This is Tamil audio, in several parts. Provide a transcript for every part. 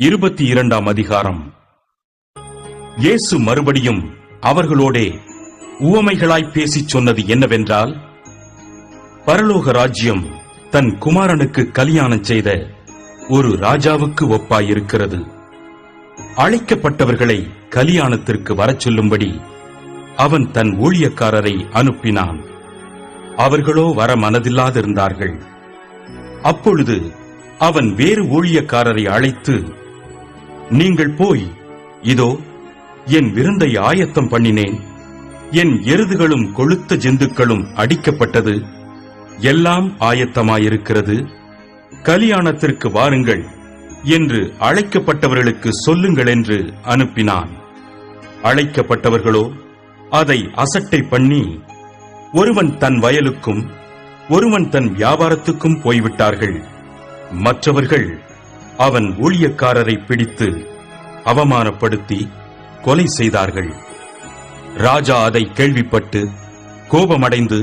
22ஆம் அதிகாரம். இயேசு மறுபடியும் அவர்களோடே உவமைகளாய் பேசிச் சொன்னது என்னவென்றால், பரலோக ராஜ்யம் தன் குமாரனுக்கு கல்யாணம் செய்த ஒரு ராஜாவுக்கு ஒப்பாயிருக்கிறது. அழைக்கப்பட்டவர்களை கல்யாணத்திற்கு வரச் சொல்லும்படி அவன் தன் ஊழியக்காரரை அனுப்பினான். அவர்களோ வர மனதில்லாதிருந்தார்கள். அப்பொழுது அவன் வேறு ஊழியக்காரரை அழைத்து, நீங்கள் போய், இதோ என் விருந்தை ஆயத்தம் பண்ணினேன், என் எருதுகளும் கொழுத்த ஜந்துக்களும் அடிக்கப்பட்டது, எல்லாம் ஆயத்தமாயிருக்கிறது, கல்யாணத்திற்கு வாருங்கள் என்று அழைக்கப்பட்டவர்களுக்கு சொல்லுங்கள் என்று அனுப்பினான். அழைக்கப்பட்டவர்களோ அதை அசட்டை பண்ணி ஒருவன் தன் வயலுக்கும் ஒருவன் தன் வியாபாரத்துக்கும் போய்விட்டார்கள். மற்றவர்கள் அவன் ஊழியக்காரரை பிடித்து அவமானப்படுத்தி கொலை செய்தார்கள். ராஜா அதை கேள்விப்பட்டு கோபமடைந்து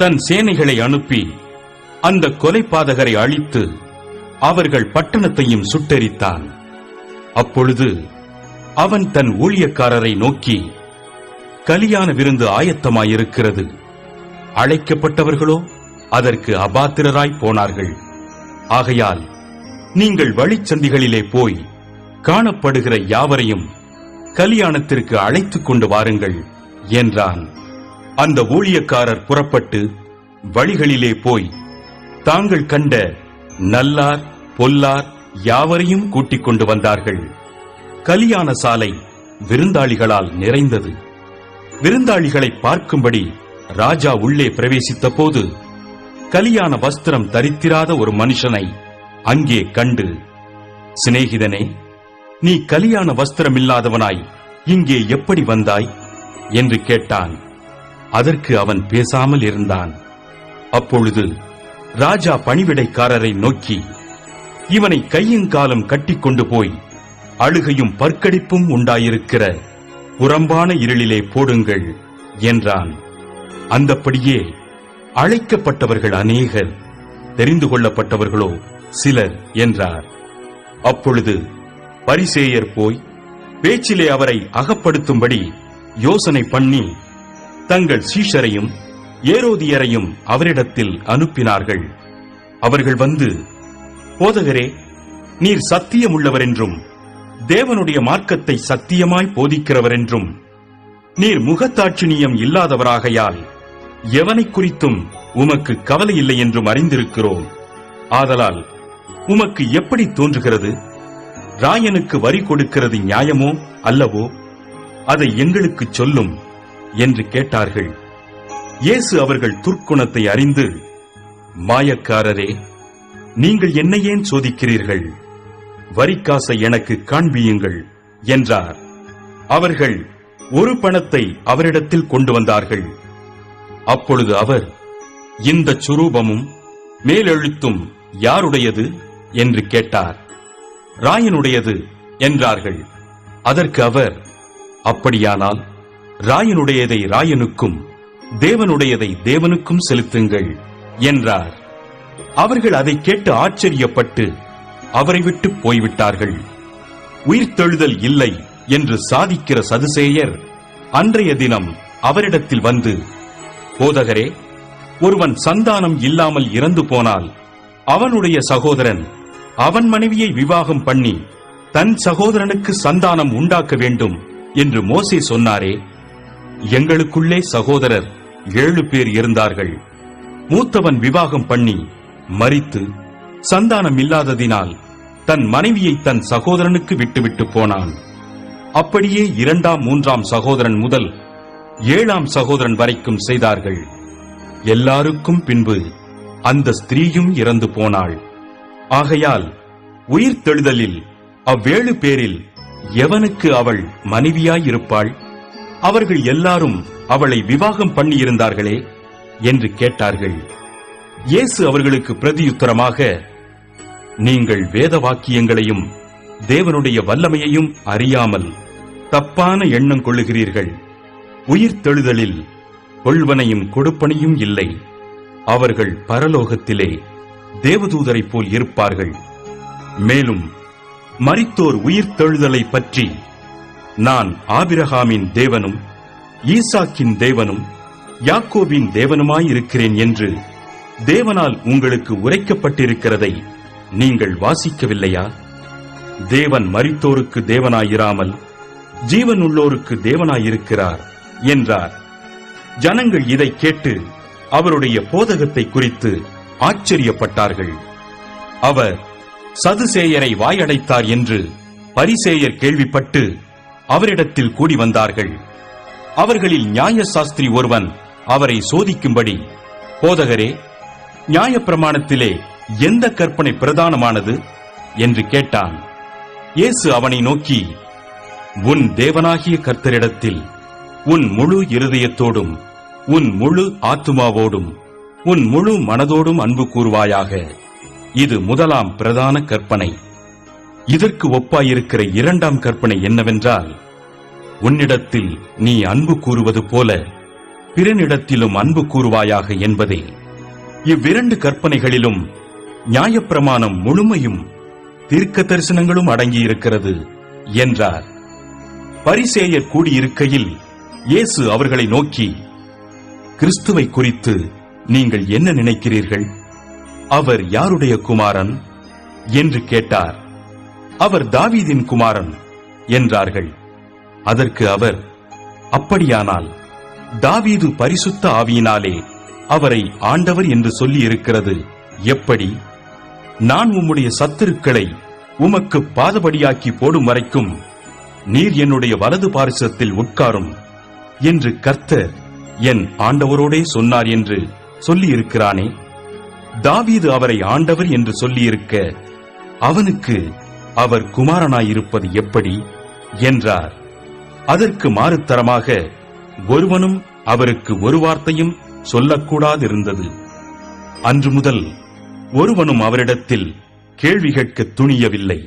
தன் சேனைகளை அனுப்பி அந்த கொலைபாதகரை அழித்து அவர்கள் பட்டணத்தையும் சுட்டெரித்தான். அப்பொழுது அவன் தன் ஊழியக்காரரை நோக்கி, கல்யாண விருந்து ஆயத்தமாயிருக்கிறது, அழைக்கப்பட்டவர்களோ அதற்கு அபாத்திரராய் போனார்கள். ஆகையால் நீங்கள் வழிச்சந்திகளிலே போய் காணப்படுகிற யாவரையும் கல்யாணத்திற்கு அழைத்துக் கொண்டு வாருங்கள் என்றான். அந்த ஊழியக்காரர் புறப்பட்டு வழிகளிலே போய் தாங்கள் கண்ட நல்லார் பொல்லார் யாவரையும் கூட்டிக் கொண்டு வந்தார்கள். கல்யாண சாலை விருந்தாளிகளால் நிறைந்தது. விருந்தாளிகளை பார்க்கும்படி ராஜா உள்ளே பிரவேசித்த போது கல்யாண வஸ்திரம் தரித்திராத ஒரு மனுஷனை அங்கே கண்டு, சிநேகிதனே, நீ கல்யாண வஸ்திரமில்லாதவனாய் இங்கே எப்படி வந்தாய் என்று கேட்டான். அதற்கு அவன் பேசாமல் இருந்தான். அப்பொழுது ராஜா பணிவிடைக்காரரை நோக்கி, இவனை கையுங்காலம் கட்டிக்கொண்டு போய் அழுகையும் பற்கடிப்பும் உண்டாயிருக்கிற புறம்பான இருளிலே போடுங்கள் என்றான். அந்தப்படியே அழைக்கப்பட்டவர்கள் அநேகர், தெரிந்து கொள்ளப்பட்டவர்களோ சிலர் என்றார். அப்பொழுது பரிசேயர் போய் பேச்சிலே அவரை அகப்படுத்தும்படி யோசனை பண்ணி தங்கள் சீஷரையும் ஏரோதியரையும் அவரிடத்தில் அனுப்பினார்கள். அவர்கள் வந்து, போதகரே, நீர் சத்தியமுள்ளவர் என்றும் தேவனுடைய மார்க்கத்தை சத்தியமாய் போதிக்கிறவர் என்றும் நீர் முகத்தாட்சிணியம் இல்லாதவராகையால் எவனை குறித்தும் உமக்கு கவலை இல்லை என்றும் அறிந்திருக்கிறோம். ஆதலால் உமக்கு எப்படி தோன்றுகிறது? ராயனுக்கு வரி கொடுக்கிறது நியாயமோ அல்லவோ? அதை எங்களுக்கு சொல்லும் என்று கேட்டார்கள். இயேசு அவர்கள் துர்க்குணத்தை அறிந்து, மாயக்காரரே, நீங்கள் என்னை ஏன் சோதிக்கிறீர்கள்? வரிக்காசை எனக்கு காண்பியுங்கள் என்றார். அவர்கள் ஒரு பணத்தை அவரிடத்தில் கொண்டு வந்தார்கள். அப்பொழுது அவர், இந்த சுரூபமும் மேலெழுத்தும் யாருடையது என்று கேட்டார். ராயனுடையது என்றார்கள். அதற்கு அவர், அப்படியானால் ராயனுடையதை ராயனுக்கும் தேவனுடையதை தேவனுக்கும் செலுத்துங்கள் என்றார். அவர்கள் அதை கேட்டு ஆச்சரியப்பட்டு அவரை விட்டு போய்விட்டார்கள். உயிர்த்தெழுதல் இல்லை என்று சாதிக்கிற சதுசேயர் அன்றைய தினம் அவரிடத்தில் வந்து, போதகரே, ஒருவன் சந்தானம் இல்லாமல் இறந்து போனால் அவனுடைய சகோதரன் அவன் மனைவியை விவாகம் பண்ணி தன் சகோதரனுக்கு சந்தானம் உண்டாக்க வேண்டும் என்று மோசே சொன்னாரே. எங்களுக்குள்ளே சகோதரர் 7 பேர் இருந்தார்கள். மூத்தவன் விவாகம் பண்ணி மரித்து சந்தானம் இல்லாததினால் தன் மனைவியை தன் சகோதரனுக்கு விட்டுவிட்டு போனான். அப்படியே 2ஆம் 3ஆம் சகோதரன் முதல் 7ஆம் சகோதரன் வரைக்கும் செய்தார்கள். எல்லாருக்கும் பின்பு அந்த ஸ்திரீயும் இறந்து போனாள். ஆகையால் உயிர்த்தெழுதலில் அவ்7 பேரில் எவனுக்கு அவள் மனைவியாயிருப்பாள்? அவர்கள் எல்லாரும் அவளை விவாகம் பண்ணியிருந்தார்களே என்று கேட்டார்கள். இயேசு அவர்களுக்கு பிரதியுத்தரமாக, நீங்கள் வேத வாக்கியங்களையும் தேவனுடைய வல்லமையையும் அறியாமல் தப்பான எண்ணம் கொள்ளுகிறீர்கள். உயிர்த்தெழுதலில் கொள்வனையும் கொடுப்பனையும் இல்லை. அவர்கள் பரலோகத்திலே தேவதூதரைப் போல் இருப்பார்கள். மேலும் மரித்தோர் உயிர்த்தெழுதலை பற்றி, நான் ஆபிரகாமின் தேவனும் ஈசாக்கின் தேவனும் யாக்கோபின் தேவனுமாயிருக்கிறேன் என்று தேவனால் உங்களுக்கு உரைக்கப்பட்டிருக்கிறதை நீங்கள் வாசிக்கவில்லையா? தேவன் மரித்தோருக்கு தேவனாயிராமல் ஜீவனுள்ளோருக்கு தேவனாயிருக்கிறார் என்றார். ஜனங்கள் இதை கேட்டு அவருடைய போதகத்தை குறித்து ஆச்சரியப்பட்டார்கள். அவர் சதுசேயரை வாயடைத்தார் என்று பரிசேயர் கேள்விப்பட்டு அவரிடத்தில் கூடி வந்தார்கள். அவர்களில் நியாயசாஸ்திரி ஒருவன் அவரை சோதிக்கும்படி, போதகரே, நியாயப்பிரமாணத்திலே எந்த கற்பனை பிரதானமானது என்று கேட்டான். இயேசு அவனை நோக்கி, உன் தேவனாகிய கர்த்தரிடத்தில் உன் முழு இருதயத்தோடும் உன் முழு ஆத்துமாவோடும் உன் முழு மனதோடும் அன்பு கூறுவாயாக. இது முதலாம் பிரதான கற்பனை. இதற்கு ஒப்பாயிருக்கிற இரண்டாம் கற்பனை என்னவென்றால், உன்னிடத்தில் நீ அன்பு கூறுவது போல பிறனிடத்திலும் அன்பு கூறுவாயாக என்பதே. இவ்விரண்டு கற்பனைகளிலும் நியாயப்பிரமாணம் முழுமையும் தீர்க்க தரிசனங்களும் அடங்கியிருக்கிறது என்றார். பரிசேயர் கூடியிருக்கையில் இயேசு அவர்களை நோக்கி, கிறிஸ்துவை குறித்து நீங்கள் என்ன நினைக்கிறீர்கள்? அவர் யாருடைய குமாரன் என்று கேட்டார். அவர் தாவீதின் குமாரன் என்றார்கள். அதற்கு அவர், அப்படியானால் தாவீது பரிசுத்த ஆவியினாலே அவரை ஆண்டவர் என்று சொல்லி இருக்கிறது எப்படி? நான் உம்முடைய சத்துருக்களை உமக்கு பாதபடியாக்கி போடும் வரைக்கும் நீர் என்னுடைய வலது பாரிசத்தில் உட்காரும் என்று கர்த்தர் என் ஆண்டவரோடே சொன்னார் என்று சொல்லியிருக்கிறானே. தாவீது அவரை ஆண்டவர் என்று சொல்லியிருக்க அவனுக்கு அவர் குமாரனாயிருப்பது எப்படி என்றார். அதற்கு மாறுத்தரமாக ஒருவனும் அவருக்கு ஒரு வார்த்தையும் சொல்லக்கூடாதிருந்தது. அன்று முதல் ஒருவனும் அவரிடத்தில் கேள்வி கேட்க துணியவில்லை.